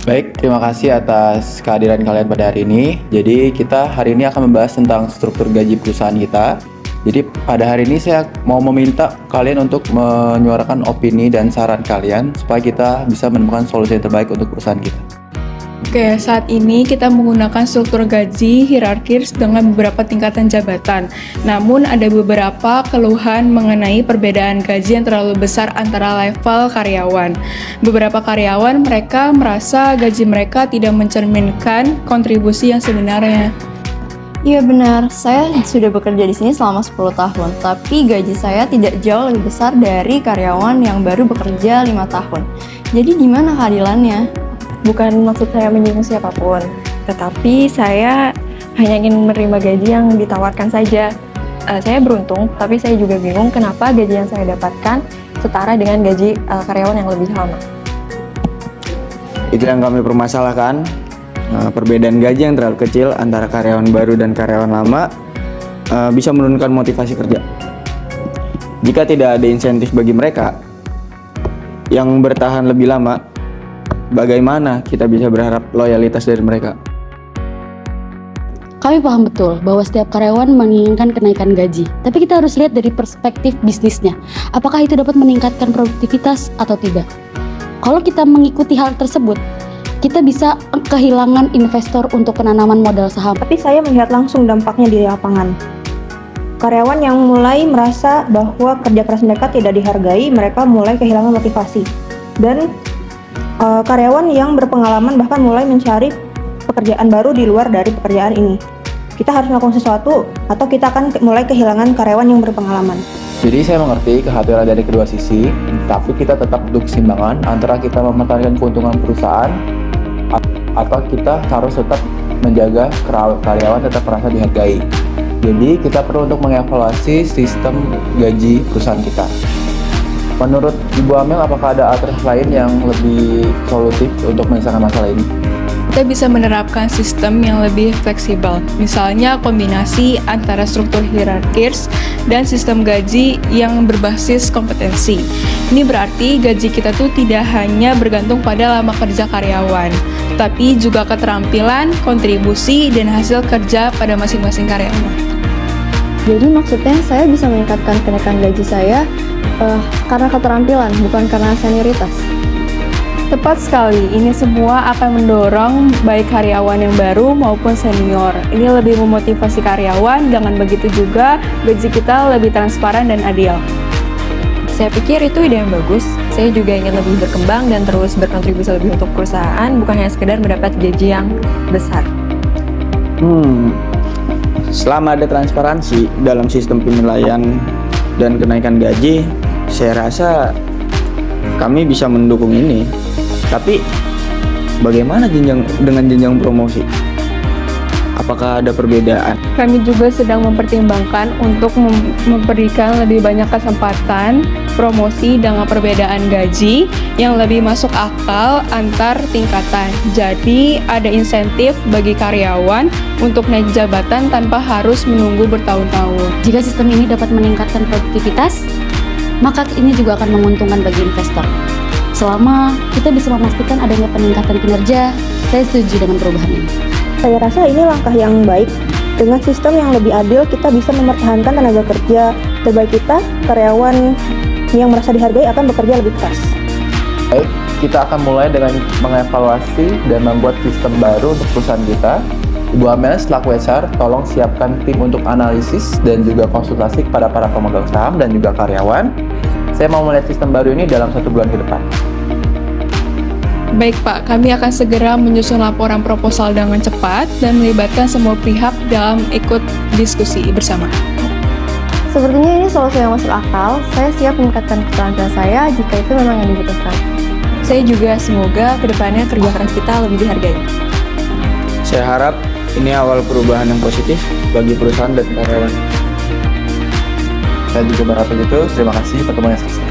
Baik, terima kasih atas kehadiran kalian pada hari ini. Jadi kita hari ini akan membahas tentang struktur gaji perusahaan kita. Jadi pada hari ini saya mau meminta kalian untuk menyuarakan opini dan saran kalian supaya kita bisa menemukan solusi yang terbaik untuk perusahaan kita. Oke, saat ini kita menggunakan struktur gaji hierarkis dengan beberapa tingkatan jabatan. Namun ada beberapa keluhan mengenai perbedaan gaji yang terlalu besar antara level karyawan. Beberapa karyawan mereka merasa gaji mereka tidak mencerminkan kontribusi yang sebenarnya. Iya benar, saya sudah bekerja di sini selama 10 tahun, tapi gaji saya tidak jauh lebih besar dari karyawan yang baru bekerja 5 tahun. Jadi gimana keadilannya? Bukan maksud saya menyinggung siapapun, tetapi saya hanya ingin menerima gaji yang ditawarkan saja. Saya beruntung, tapi saya juga bingung kenapa gaji yang saya dapatkan setara dengan gaji karyawan yang lebih lama. Itu yang kami permasalahkan. Perbedaan gaji yang terlalu kecil antara karyawan baru dan karyawan lama bisa menurunkan motivasi kerja. Jika tidak ada insentif bagi mereka yang bertahan lebih lama, bagaimana kita bisa berharap loyalitas dari mereka? Kami paham betul bahwa setiap karyawan menginginkan kenaikan gaji, tapi kita harus lihat dari perspektif bisnisnya. Apakah itu dapat meningkatkan produktivitas atau tidak? Kalau kita mengikuti hal tersebut, kita bisa kehilangan investor untuk penanaman modal saham. Tapi saya melihat langsung dampaknya di lapangan. Karyawan yang mulai merasa bahwa kerja keras mereka tidak dihargai, mereka mulai kehilangan motivasi. Dan karyawan yang berpengalaman bahkan mulai mencari pekerjaan baru di luar dari pekerjaan ini. Kita harus melakukan sesuatu atau kita akan mulai kehilangan karyawan yang berpengalaman. Jadi saya mengerti kekhawatiran dari kedua sisi, tapi kita tetap butuh keseimbangan antara kita mempertahankan keuntungan perusahaan atau kita harus tetap menjaga karyawan tetap merasa dihargai. Jadi kita perlu untuk mengevaluasi sistem gaji perusahaan kita. Menurut Ibu Amel, apakah ada alternatif lain yang lebih solutif untuk menyelesaikan masalah ini? Kita bisa menerapkan sistem yang lebih fleksibel, misalnya kombinasi antara struktur hierarkis dan sistem gaji yang berbasis kompetensi. Ini berarti gaji kita tuh tidak hanya bergantung pada lama kerja karyawan, tapi juga keterampilan, kontribusi, dan hasil kerja pada masing-masing karyawan. Jadi maksudnya saya bisa meningkatkan kenaikan gaji saya karena keterampilan, bukan karena senioritas. Tepat sekali, ini semua akan mendorong baik karyawan yang baru maupun senior. Ini lebih memotivasi karyawan, dengan begitu juga gaji kita lebih transparan dan adil. Saya pikir itu ide yang bagus. Saya juga ingin lebih berkembang dan terus berkontribusi lebih untuk perusahaan, bukan hanya sekedar mendapat gaji yang besar. Selama ada transparansi dalam sistem penilaian dan kenaikan gaji, saya rasa kami bisa mendukung ini. Tapi bagaimana dengan jenjang promosi? Apakah ada perbedaan? Kami juga sedang mempertimbangkan untuk memberikan lebih banyak kesempatan promosi dengan perbedaan gaji yang lebih masuk akal antar tingkatan. Jadi ada insentif bagi karyawan untuk naik jabatan tanpa harus menunggu bertahun-tahun. Jika sistem ini dapat meningkatkan produktivitas, maka ini juga akan menguntungkan bagi investor. Selama kita bisa memastikan adanya peningkatan kinerja, saya setuju dengan perubahan ini. Saya rasa ini langkah yang baik. Dengan sistem yang lebih adil, kita bisa mempertahankan tenaga kerja terbaik kita. Karyawan yang merasa dihargai akan bekerja lebih keras. Baik, kita akan mulai dengan mengevaluasi dan membuat sistem baru untuk perusahaan kita. Ibu Amel selaku HR, tolong siapkan tim untuk analisis dan juga konsultasi kepada para pemegang saham dan juga karyawan. Saya mau melihat sistem baru ini dalam 1 bulan ke depan. Baik Pak, kami akan segera menyusun laporan proposal dengan cepat dan melibatkan semua pihak dalam ikut diskusi bersama. Sepertinya ini solusi yang masuk akal. Saya siap meningkatkan keterampilan saya jika itu memang yang dibutuhkan. Saya juga semoga kedepannya kerja keras kita lebih dihargai. Saya harap ini awal perubahan yang positif bagi perusahaan dan karyawan. Saya juga berharap begitu. Terima kasih, pertemuan yang selesai.